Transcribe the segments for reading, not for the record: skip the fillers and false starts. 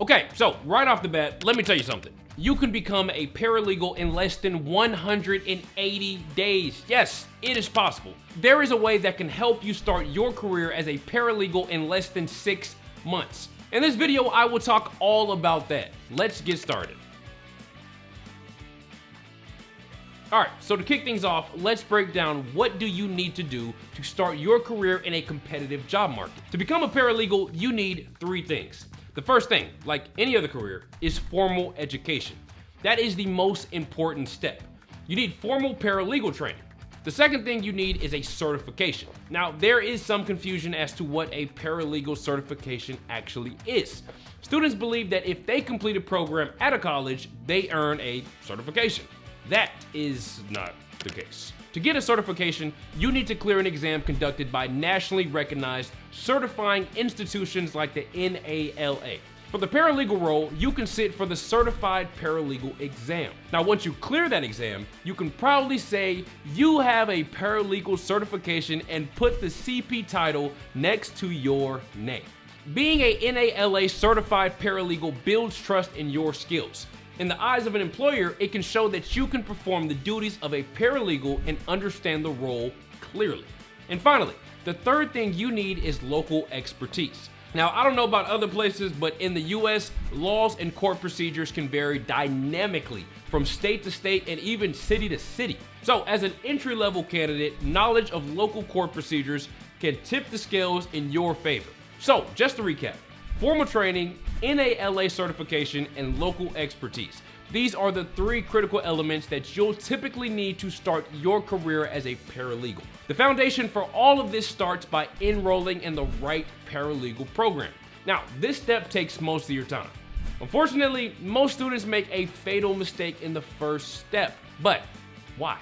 Okay, so right off the bat, let me tell you something. You can become a paralegal in less than 180 days. Yes, it is possible. There is a way that can help you start your career as a paralegal in less than 6 months. In this video, I will talk all about that. Let's get started. All right, so to kick things off, let's break down what do you need to do to start your career in a competitive job market. To become a paralegal, you need 3 things. The first thing, like any other career, is formal education. That is the most important step. You need formal paralegal training. The second thing you need is a certification. Now, there is some confusion as to what a paralegal certification actually is. Students believe that if they complete a program at a college, they earn a certification. That is not the case. To get a certification, you need to clear an exam conducted by nationally recognized certifying institutions like the NALA. For the paralegal role, you can sit for the Certified Paralegal exam. Now, once you clear that exam, you can proudly say you have a paralegal certification and put the CP title next to your name. Being a NALA certified paralegal builds trust in your skills. In the eyes of an employer, it can show that you can perform the duties of a paralegal and understand the role clearly. And finally, the third thing you need is local expertise. Now, I don't know about other places, but in the US, laws and court procedures can vary dynamically from state to state and even city to city. So as an entry-level candidate, knowledge of local court procedures can tip the scales in your favor. So just to recap, formal training, NALA certification, and local expertise. These are the 3 critical elements that you'll typically need to start your career as a paralegal. The foundation for all of this starts by enrolling in the right paralegal program. Now, this step takes most of your time. Unfortunately, most students make a fatal mistake in the first step. But why?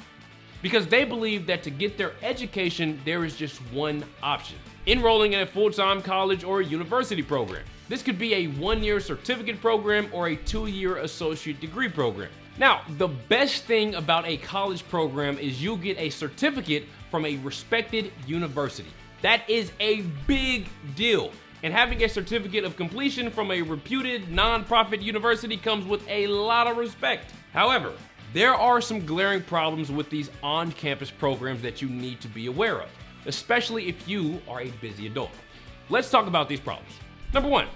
Because they believe that to get their education, there is just one option: enrolling in a full-time college or university program. This could be a 1-year certificate program or a 2-year associate degree program. Now, the best thing about a college program is you get a certificate from a respected university. That is a big deal. And having a certificate of completion from a reputed nonprofit university comes with a lot of respect. However, there are some glaring problems with these on-campus programs that you need to be aware of, especially if you are a busy adult. Let's talk about these problems. Number 1,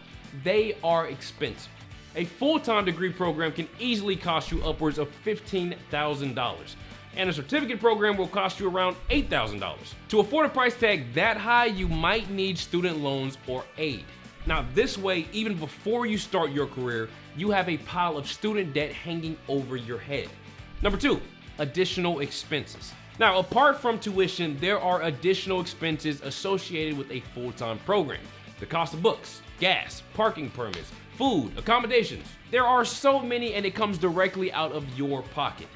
they are expensive. A full-time degree program can easily cost you upwards of $15,000, and a certificate program will cost you around $8,000. To afford a price tag that high, you might need student loans or aid. Now, this way, even before you start your career, you have a pile of student debt hanging over your head. Number 2, additional expenses. Now, apart from tuition, there are additional expenses associated with a full-time program. The cost of books, gas, parking permits, food, accommodations. There are so many, and it comes directly out of your pocket.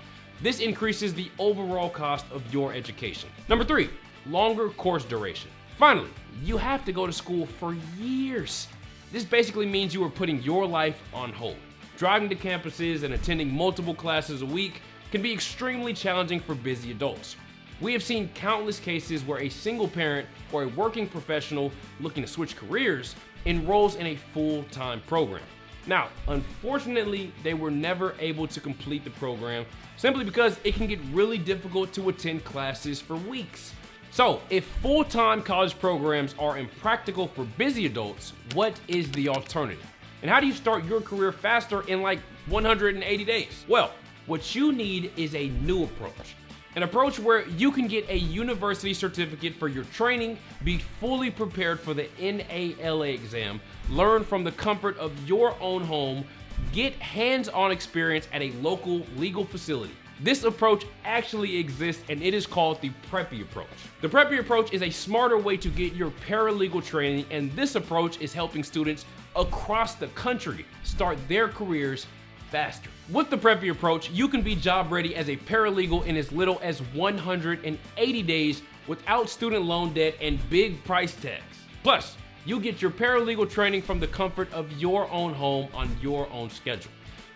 This increases the overall cost of your education. Number 3, longer course duration. Finally, you have to go to school for years. This basically means you are putting your life on hold. Driving to campuses and attending multiple classes a week can be extremely challenging for busy adults. We have seen countless cases where a single parent or a working professional looking to switch careers enrolls in a full-time program. Now, unfortunately, they were never able to complete the program simply because it can get really difficult to attend classes for weeks. So, if full-time college programs are impractical for busy adults, what is the alternative? And how do you start your career faster in like 180 days? Well, what you need is a new approach. An approach where you can get a university certificate for your training, be fully prepared for the NALA exam, learn from the comfort of your own home, get hands-on experience at a local legal facility. This approach actually exists, and it is called the Preppy Approach. The Preppy Approach is a smarter way to get your paralegal training, and this approach is helping students across the country start their careers faster. With the Preppy Approach, you can be job ready as a paralegal in as little as 180 days without student loan debt and big price tags. Plus, you get your paralegal training from the comfort of your own home on your own schedule.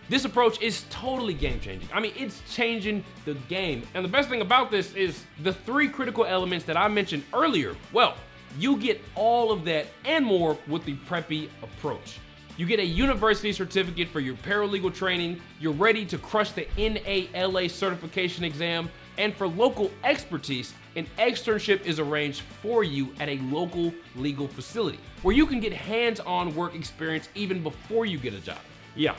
This approach is totally game-changing. I mean, it's changing the game. And the best thing about this is the 3 critical elements that I mentioned earlier. Well, you get all of that and more with the Preppy Approach. You get a university certificate for your paralegal training, you're ready to crush the NALA certification exam, and for local expertise, an externship is arranged for you at a local legal facility, where you can get hands-on work experience even before you get a job. Yeah,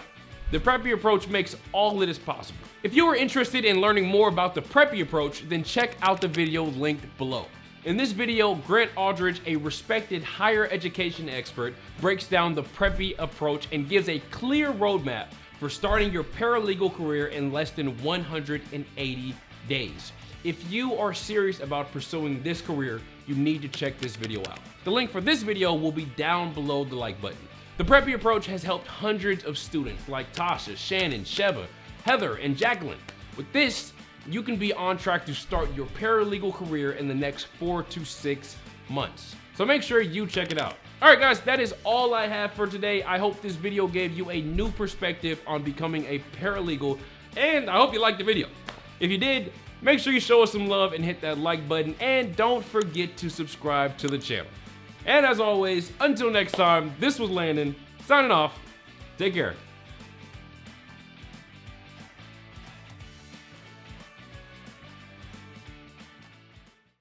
the Preppy Approach makes all of this possible. If you are interested in learning more about the Preppy Approach, then check out the video linked below. In this video, Grant Aldridge, a respected higher education expert, breaks down the Preppy Approach and gives a clear roadmap for starting your paralegal career in less than 180 days. If you are serious about pursuing this career, you need to check this video out. The link for this video will be down below the like button. The Preppy Approach has helped hundreds of students like Tasha, Shannon, Sheva, Heather, and Jacqueline. With this, you can be on track to start your paralegal career in the next 4 to 6 months. So make sure you check it out. All right, guys, that is all I have for today. I hope this video gave you a new perspective on becoming a paralegal, and I hope you liked the video. If you did, make sure you show us some love and hit that like button, and don't forget to subscribe to the channel. And as always, until next time, this was Landon, signing off. Take care.